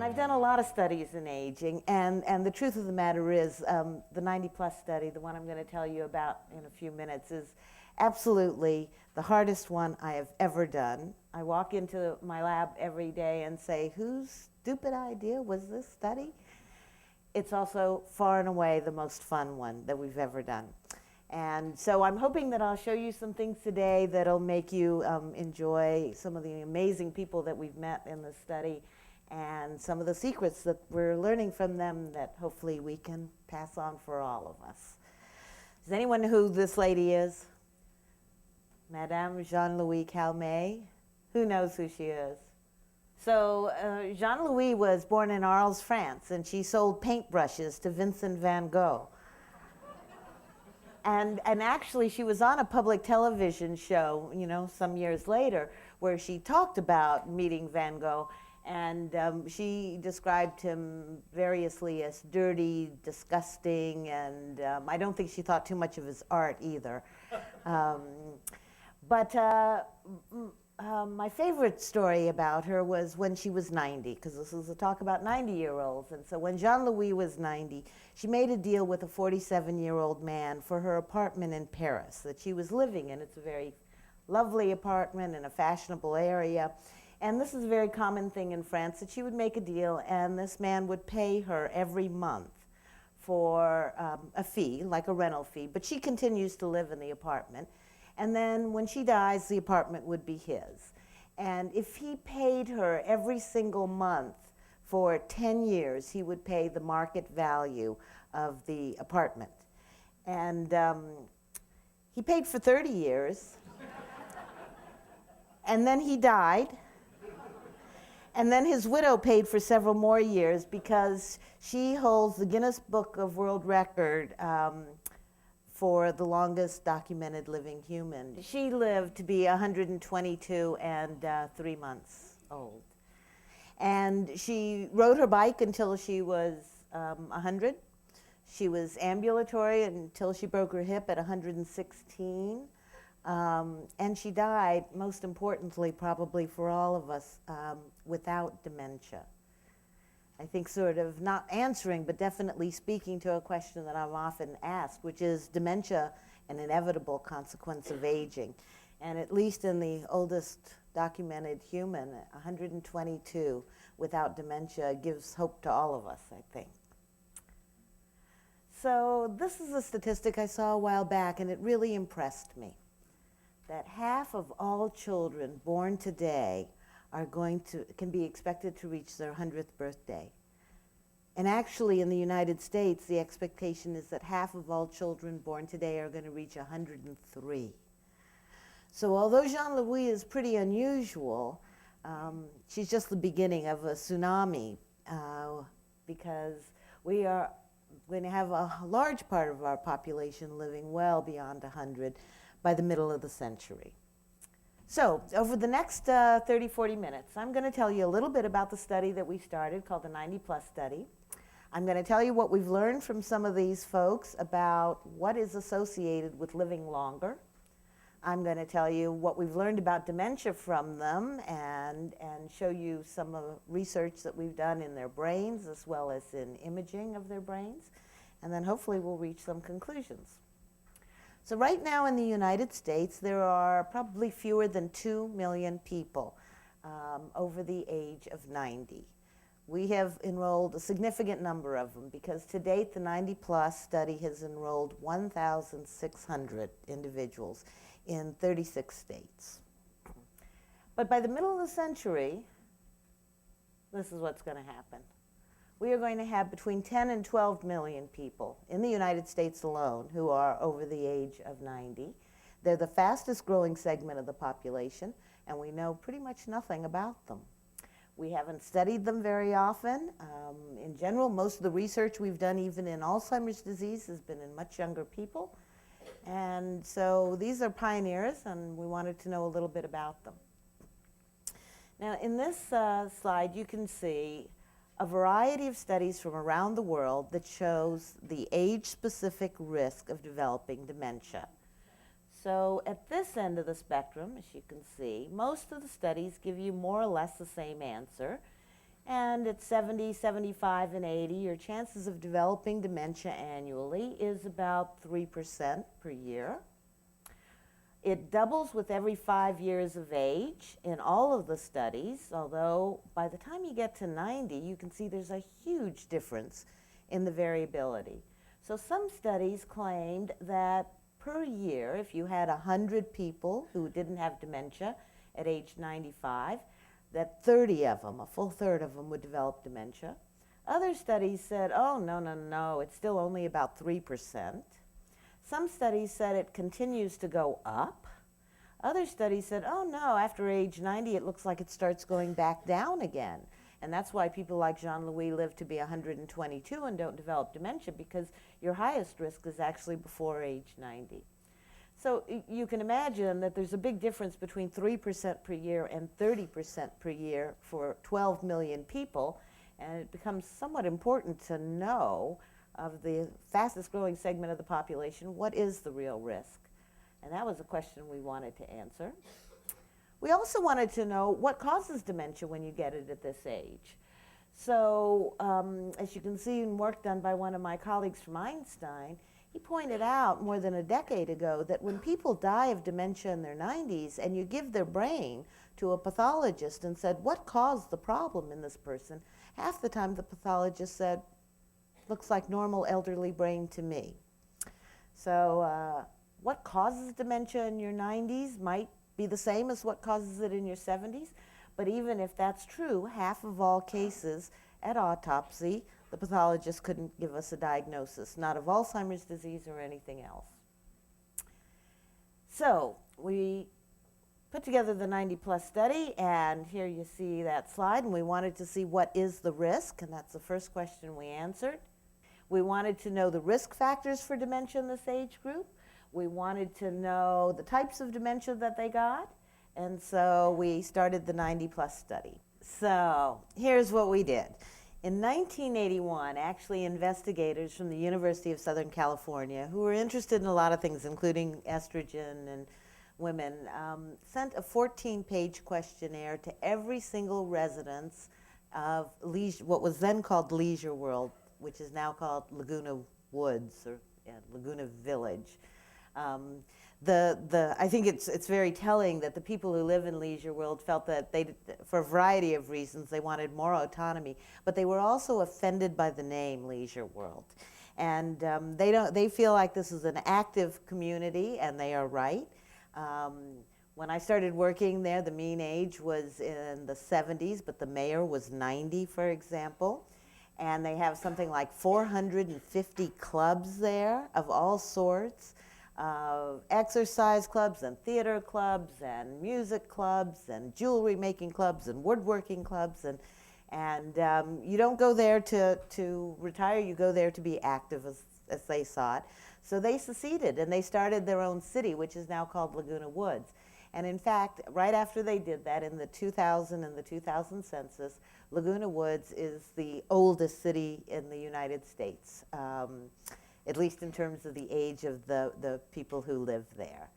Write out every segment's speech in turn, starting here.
I've done a lot of studies in aging, and the truth of the matter is the 90-plus study, the one I'm going to tell you about in a few minutes, is absolutely the hardest one I have ever done. I walk into my lab every day and say, whose stupid idea was this study? It's also far and away the most fun one that we've ever done. And so I'm hoping that I'll show you some things today that'll make you enjoy some of the amazing people that we've met in this study and some of the secrets that we're learning from them that hopefully we can pass on for all of us. Does anyone know who this lady is? Madame Jean-Louis Calmet. Who knows who she is? So Jean-Louis was born in Arles, France, and she sold paintbrushes to Vincent van Gogh. And actually, she was on a public television show, you know, some years later, where she talked about meeting Van Gogh, and she described him variously as dirty, disgusting, and I don't think she thought too much of his art either. My favorite story about her was when she was 90, because this is a talk about 90-year-olds. And so when Jean-Louis was 90, she made a deal with a 47-year-old man for her apartment in Paris that she was living in. It's a very lovely apartment in a fashionable area. And this is a very common thing in France, that she would make a deal and this man would pay her every month for a fee, like a rental fee, but she continues to live in the apartment. And then when she dies, the apartment would be his. And if he paid her every single month for 10 years, he would pay the market value of the apartment. And he paid for 30 years. And then he died. And then his widow paid for several more years because she holds the Guinness Book of World Record for the longest documented living human. She lived to be 122 and 3 months old. And she rode her bike until she was 100. She was ambulatory until she broke her hip at 116. And she died, most importantly, probably for all of us, without dementia. I think sort of not answering, but definitely speaking to a question that I'm often asked, which is dementia an inevitable consequence of aging? And at least in the oldest documented human, 122 without dementia gives hope to all of us, I think. So this is a statistic I saw a while back, and it really impressed me, that half of all children born today can be expected to reach their 100th birthday. And actually in the United States, the expectation is that half of all children born today are going to reach 103. So although Jean-Louis is pretty unusual, she's just the beginning of a tsunami because we are going to have a large part of our population living well beyond 100 by the middle of the century. So over the next 30, 40 minutes, I'm going to tell you a little bit about the study that we started called the 90-plus study. I'm going to tell you what we've learned from some of these folks about what is associated with living longer. I'm going to tell you what we've learned about dementia from them and show you some of the research that we've done in their brains as well as in imaging of their brains. And then hopefully we'll reach some conclusions. So right now in the United States, there are probably fewer than 2 million people over the age of 90. We have enrolled a significant number of them because to date the 90-plus study has enrolled 1,600 individuals in 36 states. But by the middle of the century, this is what's going to happen. We are going to have between 10 and 12 million people in the United States alone who are over the age of 90. They're the fastest growing segment of the population, and we know pretty much nothing about them. We haven't studied them very often. In general, most of the research we've done, even in Alzheimer's disease, has been in much younger people. And so these are pioneers, and we wanted to know a little bit about them. Now, in this slide, you can see a variety of studies from around the world that shows the age-specific risk of developing dementia. So at this end of the spectrum, as you can see, most of the studies give you more or less the same answer. And at 70, 75, and 80, your chances of developing dementia annually is about 3% per year. It doubles with every 5 years of age in all of the studies, although by the time you get to 90, you can see there's a huge difference in the variability. So some studies claimed that per year, if you had 100 people who didn't have dementia at age 95, that 30 of them, a full third of them, would develop dementia. Other studies said, oh, no, it's still only about 3%. Some studies said it continues to go up. Other studies said, oh no, after age 90, it looks like it starts going back down again. And that's why people like Jean-Louis live to be 122 and don't develop dementia, because your highest risk is actually before age 90. So you can imagine that there's a big difference between 3% per year and 30% per year for 12 million people, and it becomes somewhat important to know of the fastest growing segment of the population, what is the real risk? And that was a question we wanted to answer. We also wanted to know what causes dementia when you get it at this age. So as you can see in work done by one of my colleagues from Einstein, he pointed out more than a decade ago that when people die of dementia in their 90s and you give their brain to a pathologist and said, what caused the problem in this person? Half the time the pathologist said, looks like normal elderly brain to me. So what causes dementia in your 90s might be the same as what causes it in your 70s, but even if that's true, half of all cases at autopsy, the pathologist couldn't give us a diagnosis, not of Alzheimer's disease or anything else. So we put together the 90+ study, and here you see that slide, and we wanted to see what is the risk, and that's the first question we answered. We wanted to know the risk factors for dementia in this age group. We wanted to know the types of dementia that they got, and so we started the 90+ study. So here's what we did. In 1981, actually, investigators from the University of Southern California, who were interested in a lot of things, including estrogen and women, sent a 14-page questionnaire to every single residence of what was then called Leisure World, which is now called Laguna Woods or Laguna Village. I think it's very telling that the people who live in Leisure World felt that for a variety of reasons, they wanted more autonomy, but they were also offended by the name Leisure World. And they feel like this is an active community, and they are right. When I started working there, the mean age was in the 70s, but the mayor was 90, for example. And they have something like 450 clubs there of all sorts. Exercise clubs and theater clubs and music clubs and jewelry making clubs and woodworking clubs, and you don't go there to retire, you go there to be active as they saw it. So they seceded and they started their own city, which is now called Laguna Woods. And in fact, right after they did that, in the 2000 census, Laguna Woods is the oldest city in the United States. At least in terms of the age of the people who live there.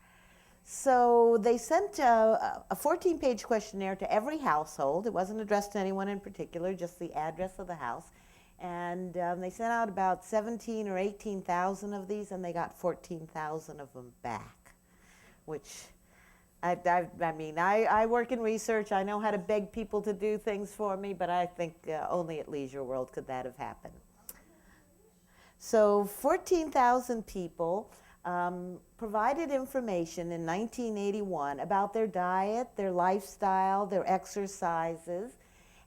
So they sent a 14-page questionnaire to every household. It wasn't addressed to anyone in particular, just the address of the house. And they sent out about 17 or 18,000 of these, and they got 14,000 of them back, which I work in research. I know how to beg people to do things for me, but I think only at Leisure World could that have happened. So 14,000 people provided information in 1981 about their diet, their lifestyle, their exercises,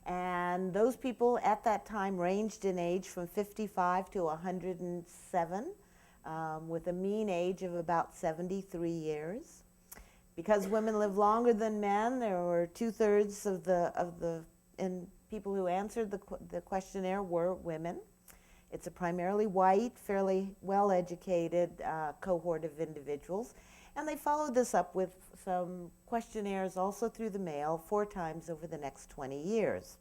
and those people at that time ranged in age from 55 to 107, with a mean age of about 73 years. Because women live longer than men, there were 2/3 of the people who answered the questionnaire were women. It's a primarily white, fairly well-educated cohort of individuals. And they followed this up with some questionnaires also through the mail 4 times over the next 20 years.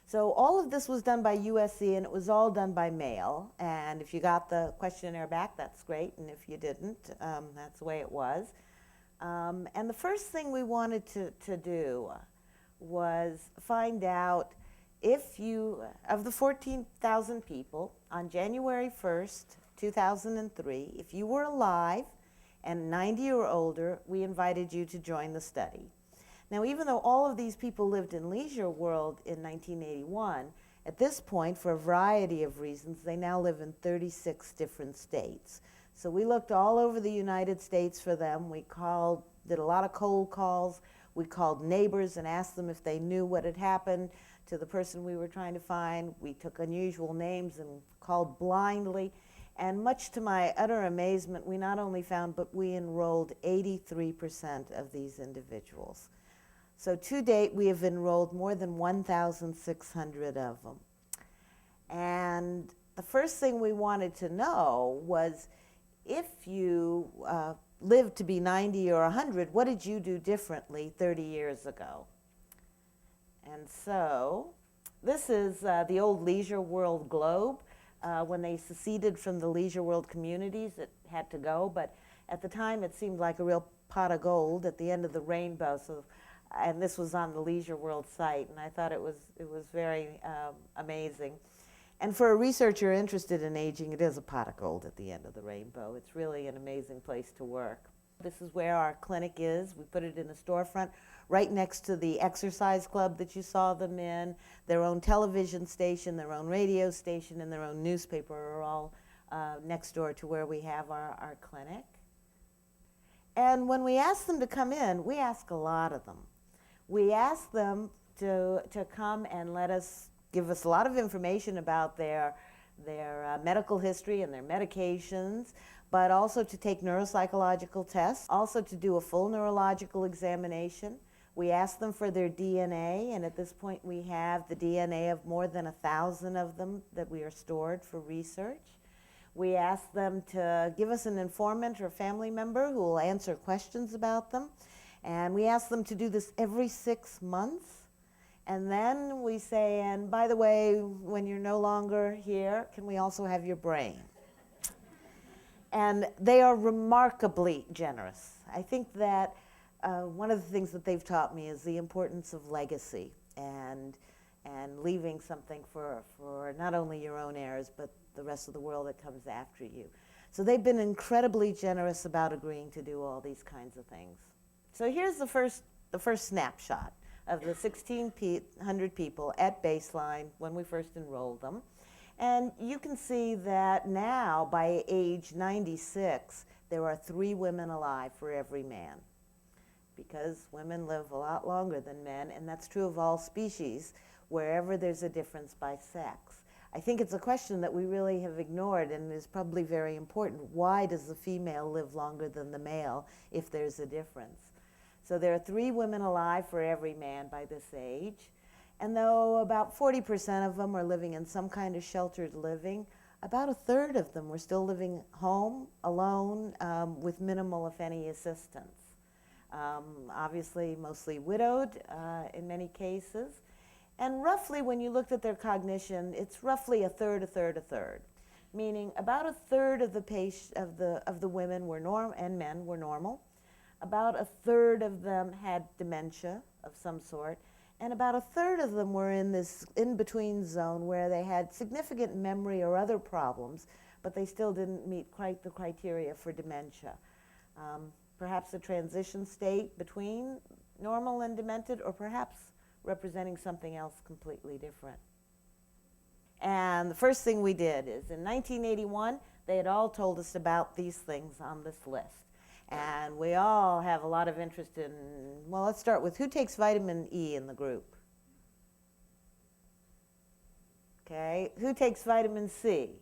So all of this was done by USC, and it was all done by mail. And if you got the questionnaire back, that's great. And if you didn't, that's the way it was. And the first thing we wanted to do was find out if you, of the 14,000 people, on January 1st, 2003, if you were alive and 90 or older, we invited you to join the study. Now, even though all of these people lived in Leisure World in 1981, at this point, for a variety of reasons, they now live in 36 different states. So we looked all over the United States for them. We did a lot of cold calls. We called neighbors and asked them if they knew what had happened to the person we were trying to find. We took unusual names and called blindly. And much to my utter amazement, we not only found, but we enrolled 83% of these individuals. So to date, we have enrolled more than 1,600 of them. And the first thing we wanted to know was, if you lived to be 90 or 100, what did you do differently 30 years ago? And so this is the old Leisure World globe. When they seceded from the Leisure World communities, it had to go, but at the time it seemed like a real pot of gold at the end of the rainbow. So, and this was on the Leisure World site, and I thought it was very amazing. And for a researcher interested in aging, it is a pot of gold at the end of the rainbow. It's really an amazing place to work. This is where our clinic is. We put it in a storefront right next to the exercise club that you saw them in. Their own television station, their own radio station, and their own newspaper are all next door to where we have our clinic. And when we ask them to come in, we ask a lot of them. We ask them to come and give us a lot of information about their medical history and their medications, but also to take neuropsychological tests, also to do a full neurological examination. We ask them for their DNA, and at this point we have the DNA of more than 1,000 of them that we are stored for research. We ask them to give us an informant or family member who will answer questions about them, and we ask them to do this every 6 months. And then we say, and by the way, when you're no longer here, can we also have your brain? And they are remarkably generous. I think that one of the things that they've taught me is the importance of legacy and leaving something for not only your own heirs, but the rest of the world that comes after you. So they've been incredibly generous about agreeing to do all these kinds of things. So here's the first snapshot of the 1,600 people at baseline when we first enrolled them. And you can see that now, by age 96, there are 3 women alive for every man, because women live a lot longer than men, and that's true of all species, wherever there's a difference by sex. I think it's a question that we really have ignored and is probably very important. Why does the female live longer than the male if there's a difference? So there are 3 women alive for every man by this age. And though about 40% of them are living in some kind of sheltered living, about 1/3 of them were still living home, alone, with minimal, if any, assistance. Obviously, mostly widowed in many cases. And roughly, when you looked at their cognition, it's roughly 1/3, 1/3, 1/3. Meaning about 1/3 of the women and men were normal. About 1/3 of them had dementia of some sort, and about 1/3 of them were in this in-between zone where they had significant memory or other problems, but they still didn't meet quite the criteria for dementia. Perhaps a transition state between normal and demented, or perhaps representing something else completely different. And the first thing we did is, in 1981, they had all told us about these things on this list. And we all have a lot of interest in, well, let's start with who takes vitamin E in the group? Okay, who takes vitamin C?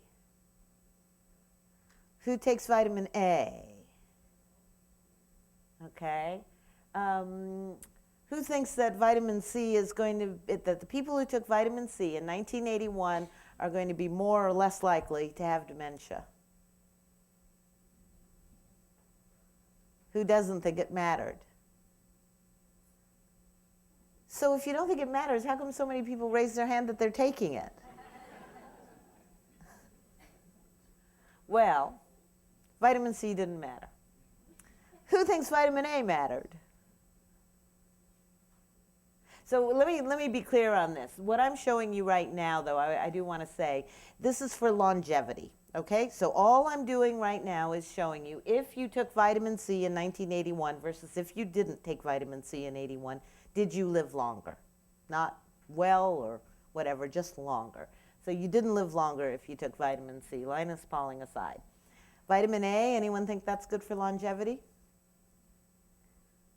Who takes vitamin A? Okay. Who thinks that vitamin C is going to, that the people who took vitamin C in 1981 are going to be more or less likely to have dementia? Who doesn't think it mattered? So if you don't think it matters, how come so many people raise their hand that they're taking it? Well, vitamin C didn't matter. Who thinks vitamin A mattered? So let me be clear on this. What I'm showing you right now, though, I do want to say, this is for longevity, okay? So all I'm doing right now is showing you if you took vitamin C in 1981 versus if you didn't take vitamin C in 81, did you live longer? Not well or whatever, just longer. So you didn't live longer if you took vitamin C, Linus Pauling aside. Vitamin A, anyone think that's good for longevity?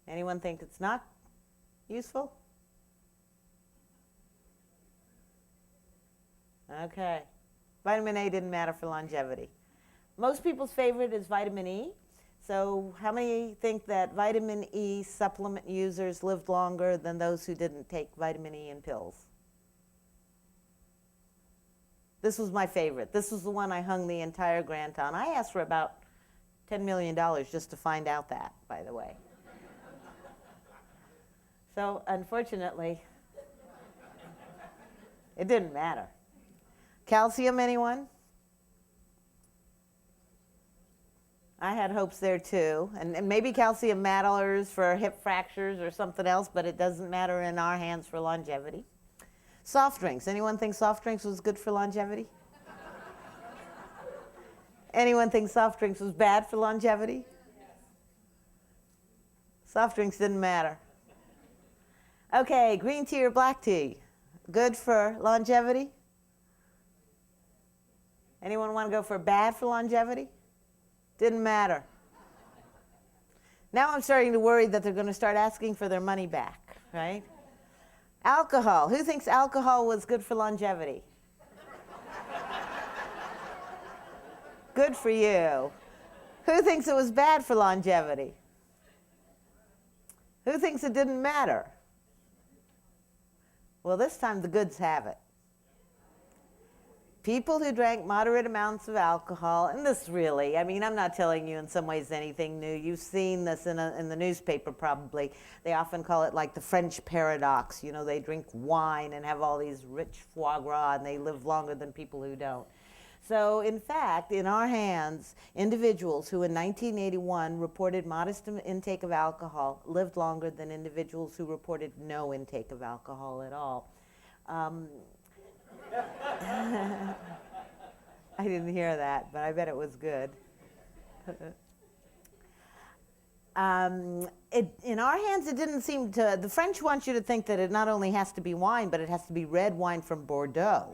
Anyone think it's not useful? Okay. Vitamin A didn't matter for longevity. Most people's favorite is vitamin E. So how many think that vitamin E supplement users lived longer than those who didn't take vitamin E in pills? This was my favorite. This was the one I hung the entire grant on. I asked for about $10 million just to find out that, by the way. So unfortunately, it didn't matter. Calcium, anyone? I had hopes there too. And maybe calcium matters for hip fractures or something else, but it doesn't matter in our hands for longevity. Soft drinks. Anyone think soft drinks was good for longevity? Anyone think soft drinks was bad for longevity? Soft drinks didn't matter. Okay, green tea or black tea? Good for longevity? Anyone want to go for bad for longevity? Didn't matter. Now I'm starting to worry that they're going to start asking for their money back, right? Alcohol. Who thinks alcohol was good for longevity? Good for you. Who thinks it was bad for longevity? Who thinks it didn't matter? Well, this time the goods have it. People who drank moderate amounts of alcohol, and this really, I mean, I'm not telling you in some ways anything new. You've seen this in the newspaper probably. They often call it like the French paradox. You know, they drink wine and have all these rich foie gras, and they live longer than people who don't. So, in fact, in our hands, individuals who in 1981 reported modest intake of alcohol lived longer than individuals who reported no intake of alcohol at all. I didn't hear that, but I bet it was good. In our hands, it didn't seem to, the French want you to think that it not only has to be wine, but it has to be red wine from Bordeaux.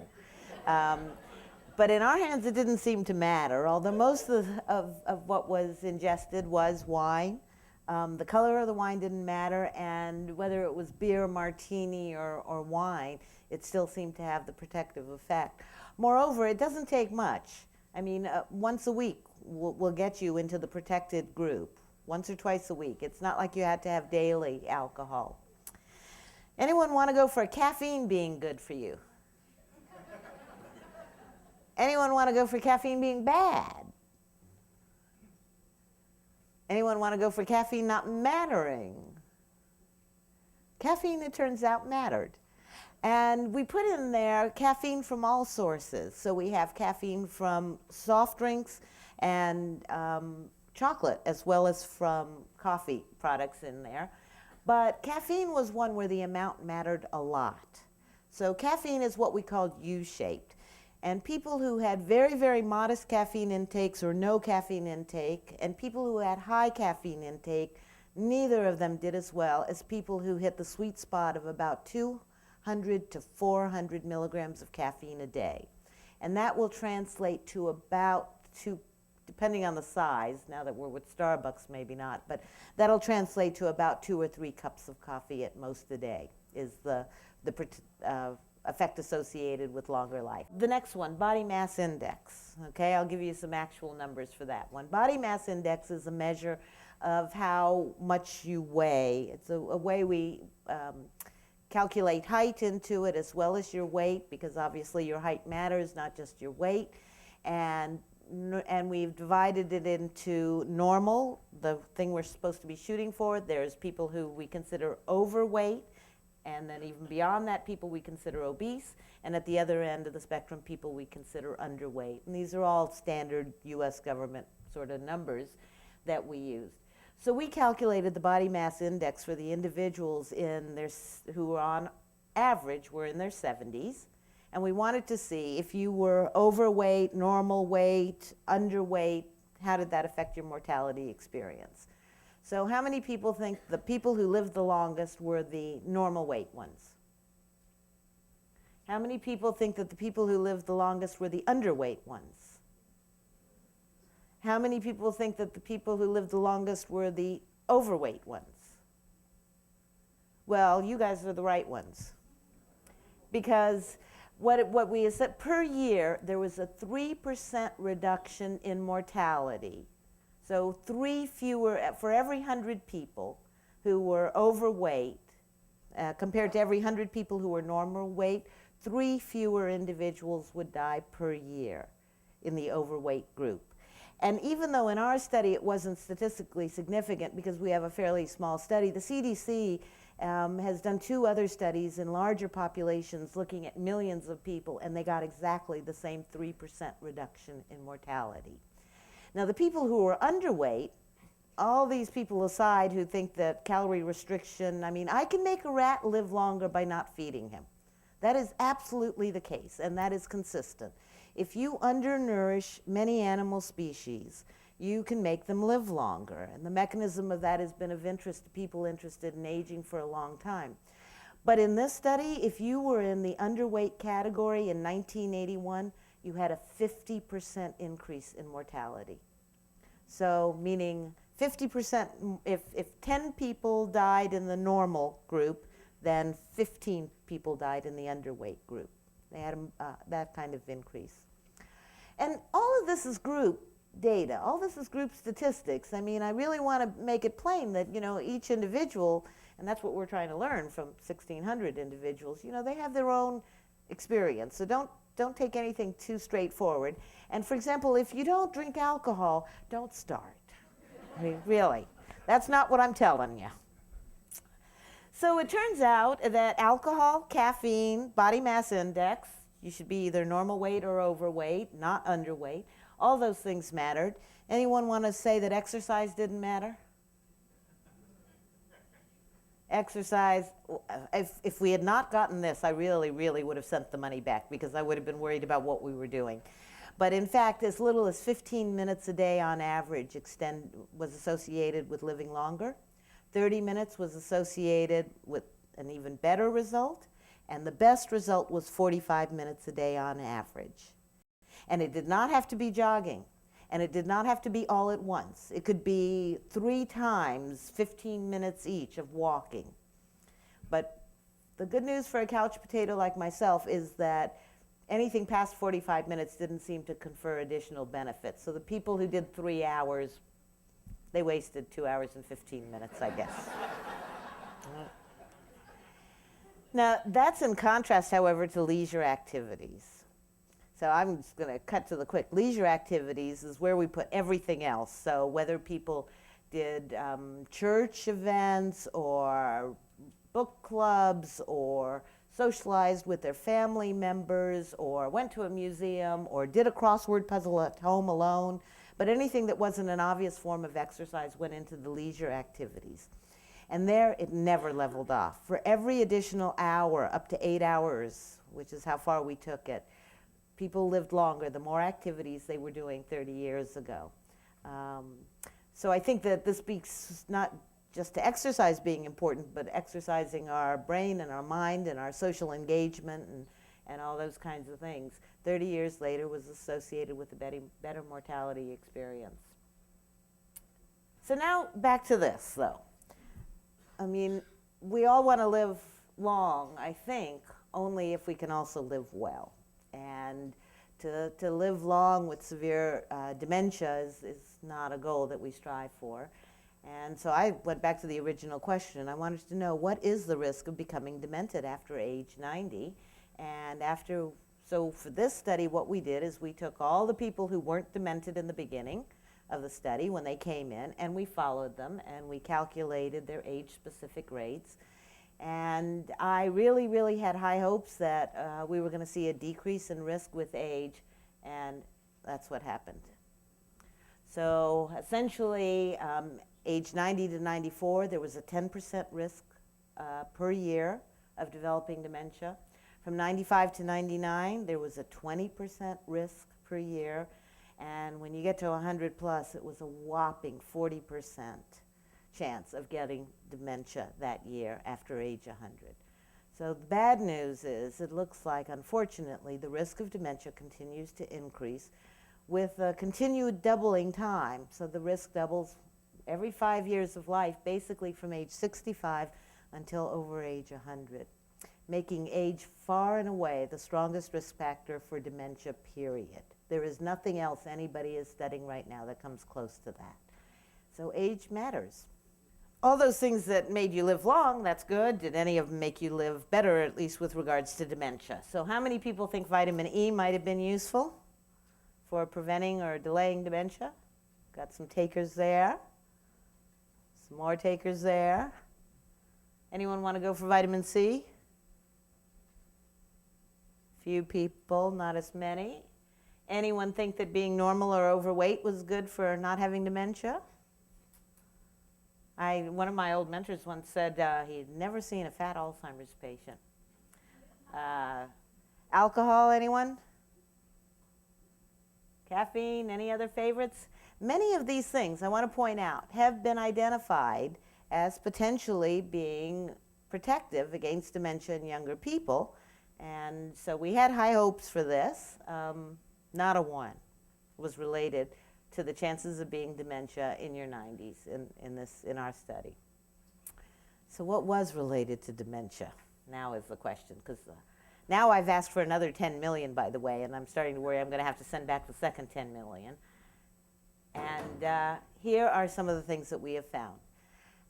But in our hands, it didn't seem to matter, although most of what was ingested was wine. The color of the wine didn't matter, and whether it was beer, martini, or wine, it still seemed to have the protective effect. Moreover, it doesn't take much. I mean, once a week will get you into the protected group, once or twice a week. It's not like you had to have daily alcohol. Anyone want to go for caffeine being good for you? Anyone want to go for caffeine being bad? Anyone want to go for caffeine not mattering? Caffeine, it turns out, mattered. And we put in there caffeine from all sources. So we have caffeine from soft drinks and chocolate, as well as from coffee products in there. But caffeine was one where the amount mattered a lot. So caffeine is what we call U-shaped. And people who had very, very modest caffeine intakes or no caffeine intake, and people who had high caffeine intake, neither of them did as well as people who hit the sweet spot of about 200 to 400 milligrams of caffeine a day. And that will translate to about depending on the size, now that we're with Starbucks, maybe not, but that'll translate to about 2 or 3 cups of coffee at most a day is the effect associated with longer life. The next one, body mass index. Okay, I'll give you some actual numbers for that one. Body mass index is a measure of how much you weigh. It's a way we calculate height into it as well as your weight, because obviously your height matters, not just your weight. And we've divided it into normal, the thing we're supposed to be shooting for. There's people who we consider overweight, and then even beyond that, people we consider obese, and at the other end of the spectrum, people we consider underweight. And these are all standard US government sort of numbers that we used. So we calculated the body mass index for the individuals who were on average were in their 70s, and we wanted to see if you were overweight, normal weight, underweight, how did that affect your mortality experience? So how many people think the people who lived the longest were the normal weight ones? How many people think that the people who lived the longest were the underweight ones? How many people think that the people who lived the longest were the overweight ones? Well, you guys are the right ones. Because what we said, per year, there was a 3% reduction in mortality. So 3 fewer, for every 100 people who were overweight, compared to every 100 people who were normal weight, 3 fewer individuals would die per year in the overweight group. And even though in our study it wasn't statistically significant because we have a fairly small study, the CDC has done 2 other studies in larger populations looking at millions of people, and they got exactly the same 3% reduction in mortality. Now, the people who are underweight, all these people aside who think that calorie restriction, I mean, I can make a rat live longer by not feeding him. That is absolutely the case, and that is consistent. If you undernourish many animal species, you can make them live longer. And the mechanism of that has been of interest to people interested in aging for a long time. But in this study, if you were in the underweight category in 1981, you had a 50% increase in mortality. So meaning 50%, if 10 people died in the normal group, then 15 people died in the underweight group. They had that kind of increase. And all of this is group data. All this is group statistics. I mean, I really want to make it plain that, you know, each individual, and that's what we're trying to learn from 1,600 individuals, you know, they have their own experience. So don't take anything too straightforward. And for example, if you don't drink alcohol, don't start. I mean, really, that's not what I'm telling you. So it turns out that alcohol, caffeine, body mass index, you should be either normal weight or overweight, not underweight. All those things mattered. Anyone want to say that exercise didn't matter? Exercise, if we had not gotten this, I really, really would have sent the money back because I would have been worried about what we were doing. But in fact, as little as 15 minutes a day on average was associated with living longer. 30 minutes was associated with an even better result, and the best result was 45 minutes a day on average. And it did not have to be jogging, and it did not have to be all at once. It could be 3 times, 15 minutes each of walking. But the good news for a couch potato like myself is that anything past 45 minutes didn't seem to confer additional benefits. So the people who did 3 hours, they wasted 2 hours and 15 minutes, I guess. Now, that's in contrast, however, to leisure activities. So I'm just going to cut to the quick. Leisure activities is where we put everything else. So whether people did church events or book clubs or socialized with their family members or went to a museum or did a crossword puzzle at home alone, but anything that wasn't an obvious form of exercise went into the leisure activities. And there it never leveled off. For every additional hour, up to 8 hours, which is how far we took it, people lived longer, the more activities they were doing 30 years ago. So I think that this speaks not just to exercise being important, but exercising our brain and our mind and our social engagement and all those kinds of things. 30 years later was associated with a better mortality experience. So now back to this, though. I mean, we all want to live long, I think, only if we can also live well. And to live long with severe dementia is not a goal that we strive for. And so I went back to the original question. I wanted to know, what is the risk of becoming demented after age 90? And so for this study, what we did is we took all the people who weren't demented in the beginning of the study when they came in, and we followed them, and we calculated their age-specific rates. And I really, really had high hopes that we were going to see a decrease in risk with age, and that's what happened. So essentially, age 90 to 94, there was a 10% risk per year of developing dementia. From 95 to 99, there was a 20% risk per year. And when you get to 100 plus, it was a whopping 40% chance of getting dementia that year after age 100. So the bad news is it looks like, unfortunately, the risk of dementia continues to increase with a continued doubling time. So the risk doubles every 5 years of life, basically from age 65 until over age 100, making age far and away the strongest risk factor for dementia, period. There is nothing else anybody is studying right now that comes close to that. So age matters. All those things that made you live long, that's good. Did any of them make you live better, at least with regards to dementia? So how many people think vitamin E might have been useful for preventing or delaying dementia? Got some takers there. Some more takers there. Anyone want to go for vitamin C? Few people, not as many. Anyone think that being normal or overweight was good for not having dementia? One of my old mentors once said he'd never seen a fat Alzheimer's patient. Alcohol, anyone? Caffeine, any other favorites? Many of these things, I want to point out, have been identified as potentially being protective against dementia in younger people. And so we had high hopes for this. Not a one was related to the chances of being dementia in your 90s in our study. So what was related to dementia? Now is the question, because now I've asked for another 10 million, by the way, and I'm starting to worry I'm going to have to send back the second 10 million. And here are some of the things that we have found.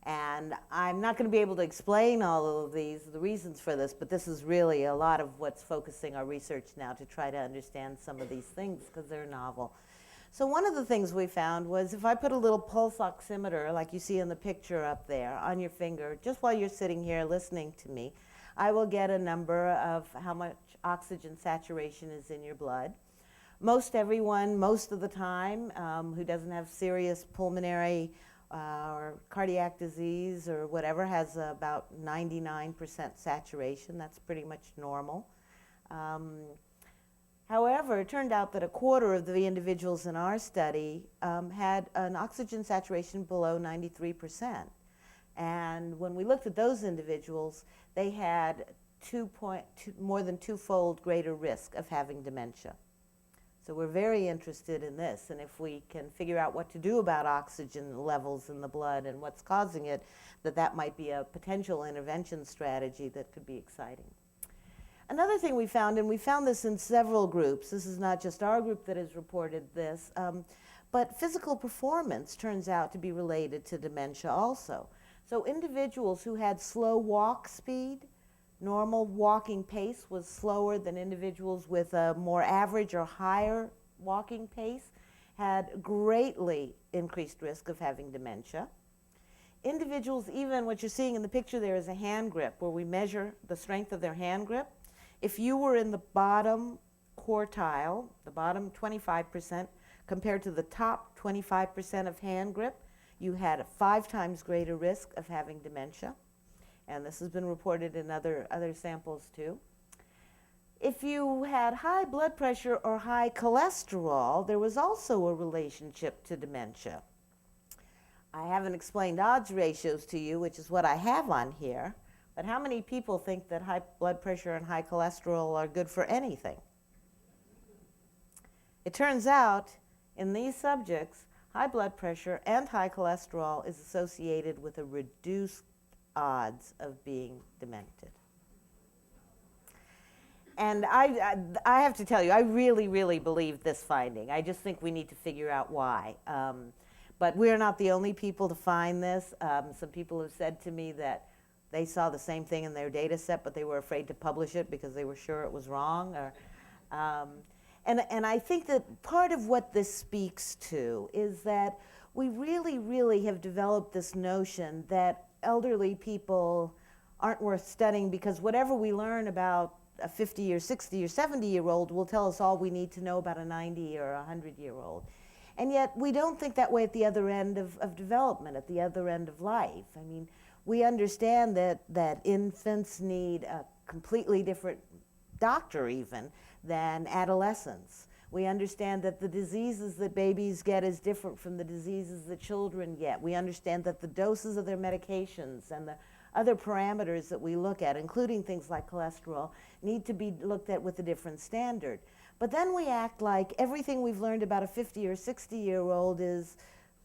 And I'm not going to be able to explain all of the reasons for this, but this is really a lot of what's focusing our research now to try to understand some of these things because they're novel. So one of the things we found was if I put a little pulse oximeter, like you see in the picture up there, on your finger, just while you're sitting here listening to me, I will get a number of how much oxygen saturation is in your blood. Most everyone, most of the time, who doesn't have serious pulmonary or cardiac disease or whatever has about 99% saturation. That's pretty much normal. However, it turned out that a quarter of the individuals in our study had an oxygen saturation below 93%. And when we looked at those individuals, they had more than twofold greater risk of having dementia. So we're very interested in this, and if we can figure out what to do about oxygen levels in the blood and what's causing it, that might be a potential intervention strategy that could be exciting. Another thing we found, and we found this in several groups, this is not just our group that has reported this, but physical performance turns out to be related to dementia also. So individuals who had slow walk speed, normal walking pace was slower than individuals with a more average or higher walking pace, had greatly increased risk of having dementia. Individuals, even what you're seeing in the picture there is a hand grip, where we measure the strength of their hand grip. If you were in the bottom quartile, the bottom 25%, compared to the top 25% of hand grip, you had a 5 times greater risk of having dementia. And this has been reported in other samples too. If you had high blood pressure or high cholesterol, there was also a relationship to dementia. I haven't explained odds ratios to you, which is what I have on here, but how many people think that high blood pressure and high cholesterol are good for anything? It turns out, in these subjects, high blood pressure and high cholesterol is associated with a reduced odds of being demented. And I have to tell you, I really, really believe this finding. I just think we need to figure out why. But we're not the only people to find this. Some people have said to me that they saw the same thing in their data set, but they were afraid to publish it because they were sure it was wrong. And I think that part of what this speaks to is that we really, really have developed this notion that elderly people aren't worth studying because whatever we learn about a 50 or 60 or 70-year-old will tell us all we need to know about a 90 or a 100-year-old. And yet we don't think that way at the other end of development, at the other end of life. I mean, we understand that infants need a completely different doctor even than adolescents. We understand that the diseases that babies get is different from the diseases that children get. We understand that the doses of their medications and the other parameters that we look at, including things like cholesterol, need to be looked at with a different standard. But then we act like everything we've learned about a 50 or 60-year-old is,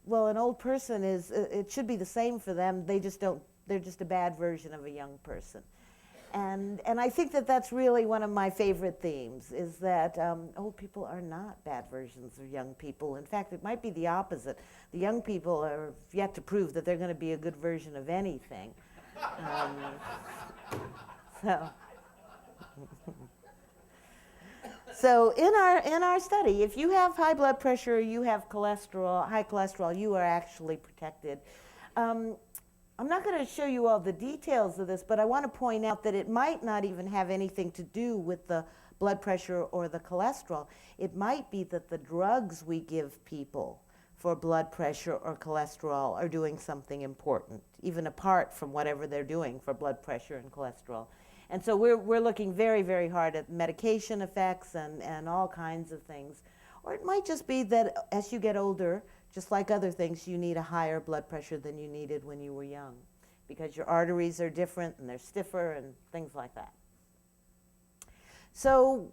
well, an old person is, it should be the same for them. They just don't, they're just a bad version of a young person. And I think that that's really one of my favorite themes, is that old people are not bad versions of young people. In fact, it might be the opposite. The young people are yet to prove that they're going to be a good version of anything. So in our study, if you have high blood pressure, you have cholesterol, high cholesterol, you are actually protected. I'm not going to show you all the details of this, but I want to point out that it might not even have anything to do with the blood pressure or the cholesterol. It might be that the drugs we give people for blood pressure or cholesterol are doing something important, even apart from whatever they're doing for blood pressure and cholesterol. And so we're looking very, very hard at medication effects and all kinds of things. Or it might just be that as you get older, just like other things, you need a higher blood pressure than you needed when you were young, because your arteries are different and they're stiffer and things like that. So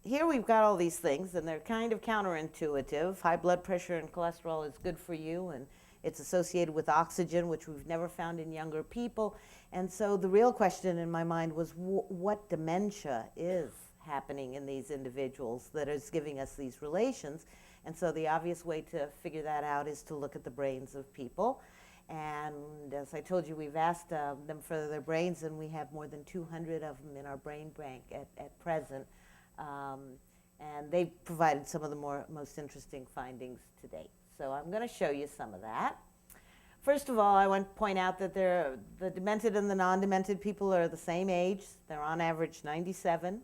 here we've got all these things, and they're kind of counterintuitive. High blood pressure and cholesterol is good for you, and it's associated with oxygen, which we've never found in younger people. And so the real question in my mind was, what dementia is happening in these individuals that is giving us these relations? And so the obvious way to figure that out is to look at the brains of people. And as I told you, we've asked them for their brains, and we have more than 200 of them in our brain bank at present. And they've provided some of the most interesting findings to date. So I'm going to show you some of that. First of all, I want to point out that the demented and the non-demented people are the same age. They're on average 97.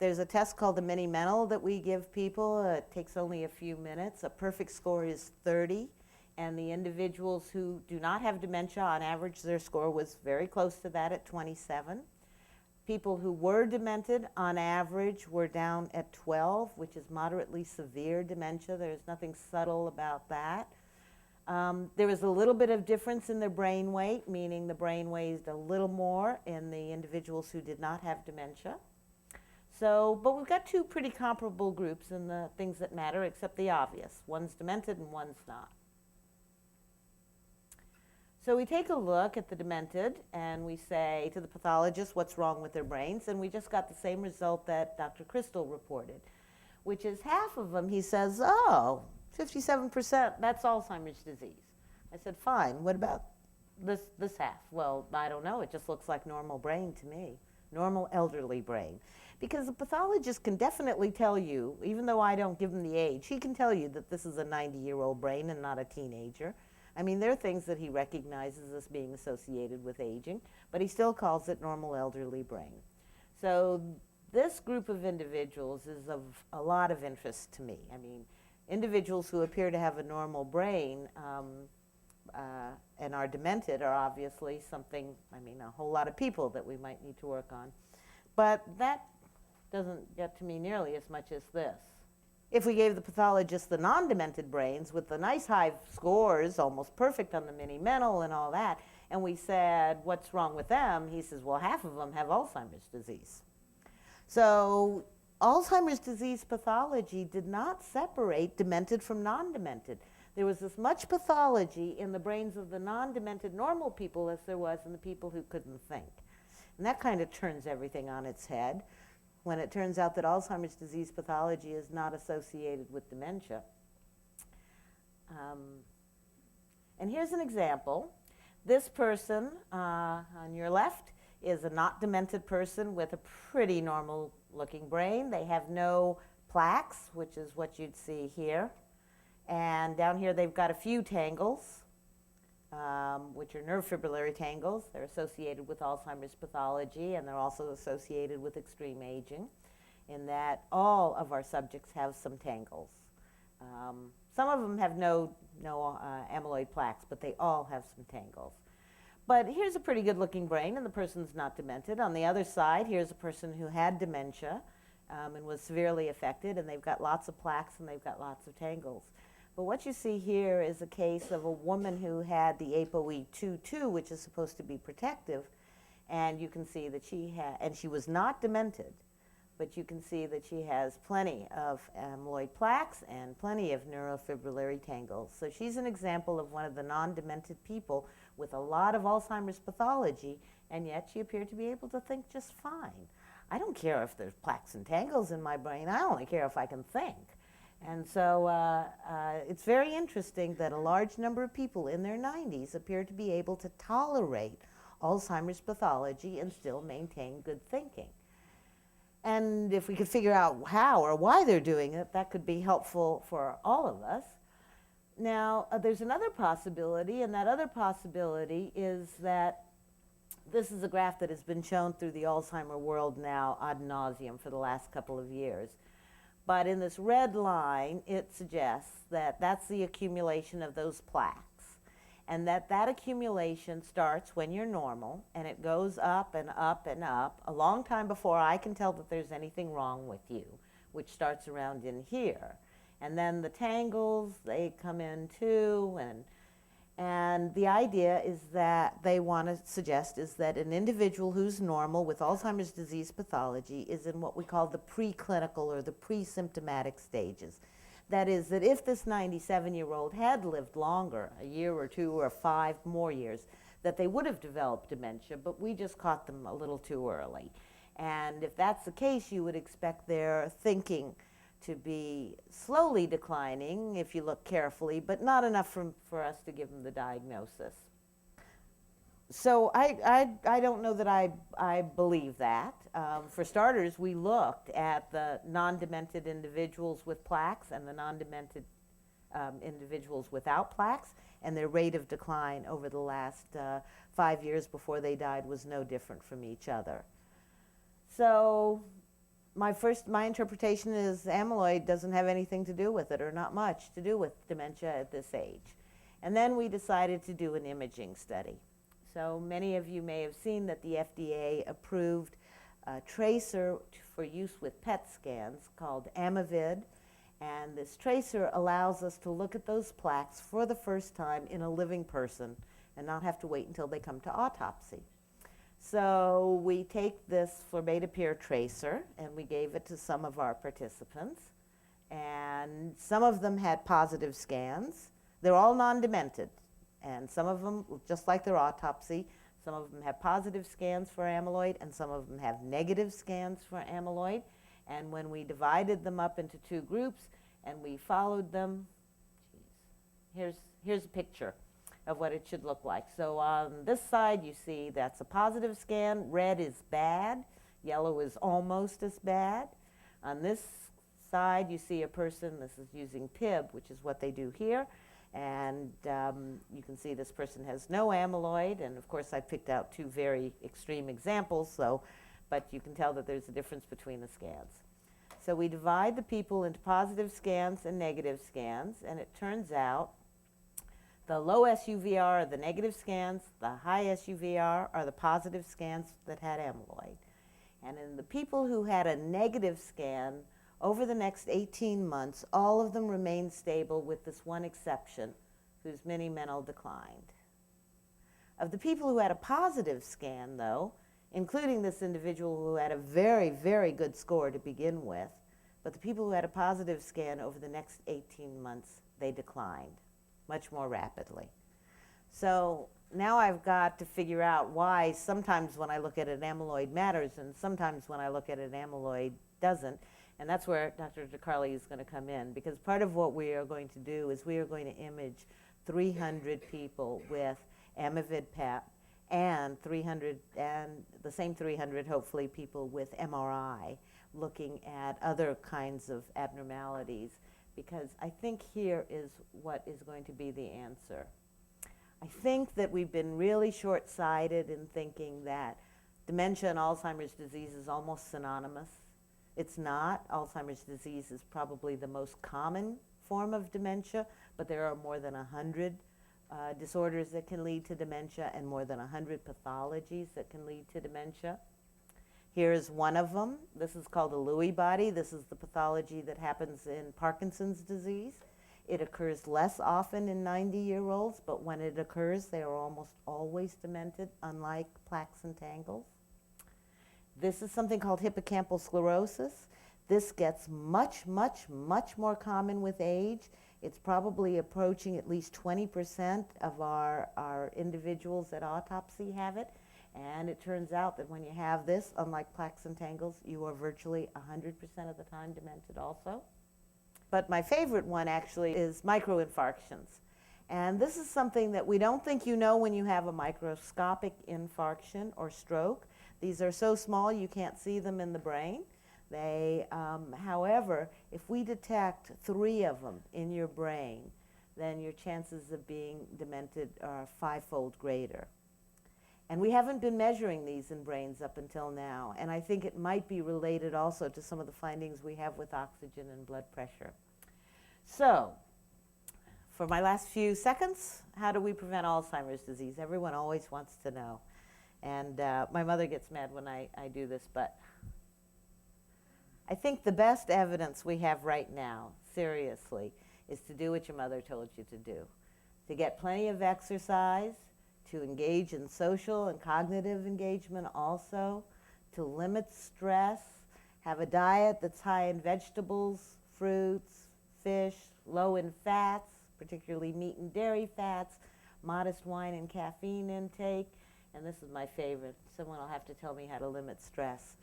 There's a test called the mini-mental that we give people. It takes only a few minutes. A perfect score is 30. And the individuals who do not have dementia, on average, their score was very close to that at 27. People who were demented, on average, were down at 12, which is moderately severe dementia. There's nothing subtle about that. There was a little bit of difference in their brain weight, meaning the brain weighs a little more in the individuals who did not have dementia. So, but we've got two pretty comparable groups in the things that matter, except the obvious. One's demented and one's not. So we take a look at the demented and we say to the pathologist what's wrong with their brains, and we just got the same result that Dr. Crystal reported, which is half of them, he says, oh, 57%, that's Alzheimer's disease. I said, fine, what about this half? Well, I don't know, it just looks like normal brain to me, normal elderly brain. Because the pathologist can definitely tell you, even though I don't give him the age, he can tell you that this is a 90-year-old brain and not a teenager. I mean, there are things that he recognizes as being associated with aging, but he still calls it normal elderly brain. So this group of individuals is of a lot of interest to me. I mean, individuals who appear to have a normal brain and are demented are obviously something, I mean, a whole lot of people that we might need to work on. But that doesn't get to me nearly as much as this. If we gave the pathologist the non-demented brains with the nice high scores, almost perfect on the mini-mental and all that, and we said, what's wrong with them? He says, well, half of them have Alzheimer's disease. So Alzheimer's disease pathology did not separate demented from non-demented. There was as much pathology in the brains of the non-demented normal people as there was in the people who couldn't think. And that kind of turns everything on its head, when it turns out that Alzheimer's disease pathology is not associated with dementia. And here's an example. This person on your left is a not demented person with a pretty normal looking brain. They have no plaques, which is what you'd see here. And down here they've got a few tangles, which are nerve fibrillary tangles. They're associated with Alzheimer's pathology, and they're also associated with extreme aging, in that all of our subjects have some tangles. Some of them have no amyloid plaques, but they all have some tangles. But here's a pretty good looking brain, and the person's not demented. On the other side, here's a person who had dementia and was severely affected, and they've got lots of plaques and they've got lots of tangles. But what you see here is a case of a woman who had the ApoE22, which is supposed to be protective, and you can see that she had, and she was not demented, but you can see that she has plenty of amyloid plaques and plenty of neurofibrillary tangles. So she's an example of one of the non-demented people with a lot of Alzheimer's pathology, and yet she appeared to be able to think just fine. I don't care if there's plaques and tangles in my brain, I only care if I can think. And so it's very interesting that a large number of people in their 90s appear to be able to tolerate Alzheimer's pathology and still maintain good thinking. And if we could figure out how or why they're doing it, that could be helpful for all of us. Now, there's another possibility, and that other possibility is that this is a graph that has been shown through the Alzheimer world now ad nauseum for the last couple of years. But in this red line, it suggests that that's the accumulation of those plaques, and that accumulation starts when you're normal, and it goes up and up and up a long time before I can tell that there's anything wrong with you, which starts around in here. And then the tangles, they come in too, and the idea is that they want to suggest is that an individual who's normal with Alzheimer's disease pathology is in what we call the preclinical or the pre-symptomatic stages. That is, that if this 97-year-old had lived longer, a year or two or 5 more years, that they would have developed dementia, but we just caught them a little too early. And if that's the case, you would expect their thinking to be slowly declining if you look carefully, but not enough for us to give them the diagnosis. So I don't know that I believe that. For starters, we looked at the non-demented individuals with plaques and the non-demented individuals without plaques, and their rate of decline over the last 5 years before they died was no different from each other. So my interpretation is amyloid doesn't have anything to do with it, or not much to do with dementia at this age. And then we decided to do an imaging study. So many of you may have seen that the FDA approved a tracer for use with PET scans called Amyvid, and this tracer allows us to look at those plaques for the first time in a living person and not have to wait until they come to autopsy. So we take this Florbetapir tracer and we gave it to some of our participants, and some of them had positive scans. They're all non-demented, and some of them, just like their autopsy, some of them have positive scans for amyloid and some of them have negative scans for amyloid. And when we divided them up into 2 groups and we followed them, here's a picture of what it should look like. So on this side you see that's a positive scan. Red is bad, yellow is almost as bad. On this side you see a person, this is using PIB, which is what they do here, and you can see this person has no amyloid, and of course I picked out 2 very extreme examples, but you can tell that there's a difference between the scans. So we divide the people into positive scans and negative scans, and it turns out the low SUVR are the negative scans, the high SUVR are the positive scans that had amyloid. And in the people who had a negative scan, over the next 18 months, all of them remained stable with this one exception, whose mini-mental declined. Of the people who had a positive scan, though, including this individual who had a very, very good score to begin with, but the people who had a positive scan over the next 18 months, they declined much more rapidly. So now I've got to figure out why sometimes when I look at an amyloid matters and sometimes when I look at an amyloid doesn't. And that's where Dr. DeCarli is going to come in, because part of what we are going to do is we are going to image 300 people with Amyvid PET and the same 300, hopefully, people with MRI, looking at other kinds of abnormalities, because I think here is what is going to be the answer. I think that we've been really short-sighted in thinking that dementia and Alzheimer's disease is almost synonymous. It's not. Alzheimer's disease is probably the most common form of dementia, but there are more than 100 disorders that can lead to dementia and more than 100 pathologies that can lead to dementia. Here's one of them. This is called a Lewy body. This is the pathology that happens in Parkinson's disease. It occurs less often in 90-year-olds, but when it occurs, they are almost always demented, unlike plaques and tangles. This is something called hippocampal sclerosis. This gets much, much, much more common with age. It's probably approaching at least 20% of our individuals at autopsy have it. And it turns out that when you have this, unlike plaques and tangles, you are virtually 100% of the time demented also. But my favorite one actually is microinfarctions. And this is something that we don't think you know when you have a microscopic infarction or stroke. These are so small you can't see them in the brain. However, if we detect 3 of them in your brain, then your chances of being demented are 5-fold greater. And we haven't been measuring these in brains up until now, and I think it might be related also to some of the findings we have with oxygen and blood pressure. So, for my last few seconds, how do we prevent Alzheimer's disease? Everyone always wants to know. And my mother gets mad when I do this, but I think the best evidence we have right now, seriously, is to do what your mother told you to do. To get plenty of exercise, to engage in social and cognitive engagement also, to limit stress, have a diet that's high in vegetables, fruits, fish, low in fats, particularly meat and dairy fats, modest wine and caffeine intake, and this is my favorite. Someone will have to tell me how to limit stress.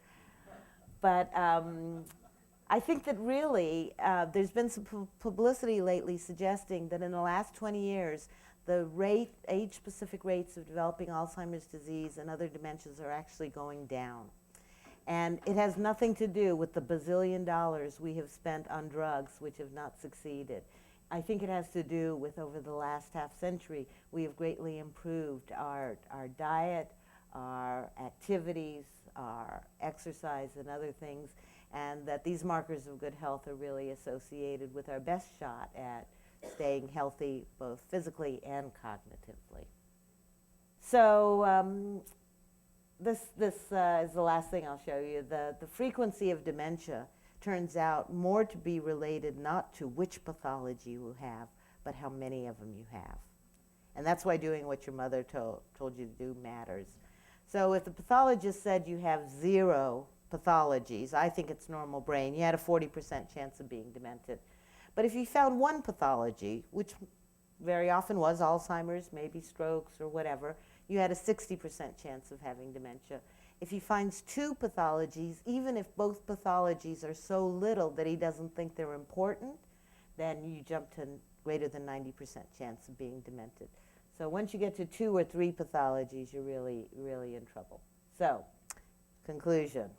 But I think that really there's been some publicity lately suggesting that in the last 20 years, the age-specific rates of developing Alzheimer's disease and other dementias are actually going down. And it has nothing to do with the bazillion dollars we have spent on drugs which have not succeeded. I think it has to do with over the last half century, we have greatly improved our diet, our activities, our exercise and other things, and that these markers of good health are really associated with our best shot at staying healthy both physically and cognitively. So this is the last thing I'll show you. The frequency of dementia turns out more to be related not to which pathology you have, but how many of them you have. And that's why doing what your mother told you to do matters. So if the pathologist said you have 0 pathologies, I think it's normal brain, you had a 40% chance of being demented. But if you found 1 pathology, which very often was Alzheimer's, maybe strokes or whatever, you had a 60% chance of having dementia. If he finds 2 pathologies, even if both pathologies are so little that he doesn't think they're important, then you jump to greater than 90% chance of being demented. So once you get to 2 or 3 pathologies, you're really, really in trouble. So, conclusion.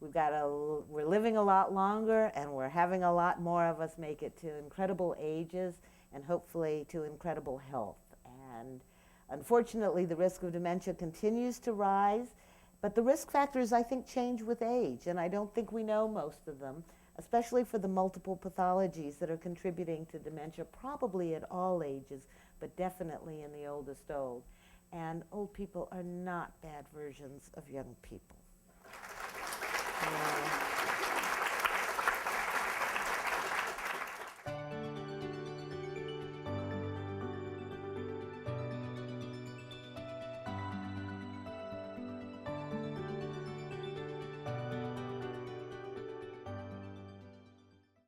We're living a lot longer, and we're having a lot more of us make it to incredible ages, and hopefully to incredible health. And unfortunately, the risk of dementia continues to rise, but the risk factors, I think, change with age, and I don't think we know most of them, especially for the multiple pathologies that are contributing to dementia, probably at all ages, but definitely in the oldest old. And old people are not bad versions of young people.